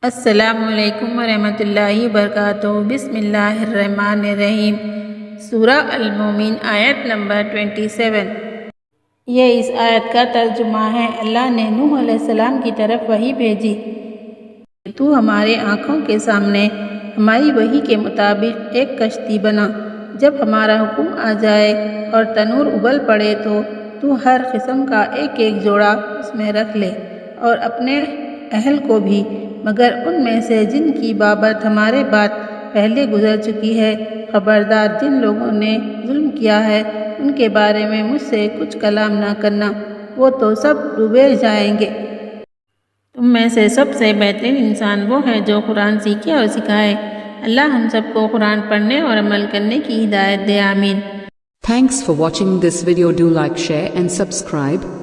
السلام علیکم ورحمۃ اللہ وبرکاتہ۔ بسم اللہ الرحمن الرحیم۔ سورہ المومن آیت نمبر 27۔ یہ اس آیت کا ترجمہ ہے۔ اللہ نے نوح علیہ السلام کی طرف وحی بھیجی کہ تو ہمارے آنکھوں کے سامنے ہماری وحی کے مطابق ایک کشتی بنا۔ جب ہمارا حکم آ جائے اور تنور ابل پڑے تو ہر قسم کا ایک ایک جوڑا اس میں رکھ لے اور اپنے اہل کو بھی، مگر ان میں سے جن کی بابت ہمارے بعد پہلے گزر چکی ہے۔ خبردار جن لوگوں نے ظلم کیا ہے ان کے بارے میں مجھ سے کچھ کلام نہ کرنا، وہ تو سب ڈوبے جائیں گے۔ تم میں سے سب سے بہترین انسان وہ ہے جو قرآن سیکھے اور سکھائے۔ اللہ ہم سب کو قرآن پڑھنے اور عمل کرنے کی ہدایت دے، آمین۔ Thanks for watching this video. Do like, share and subscribe.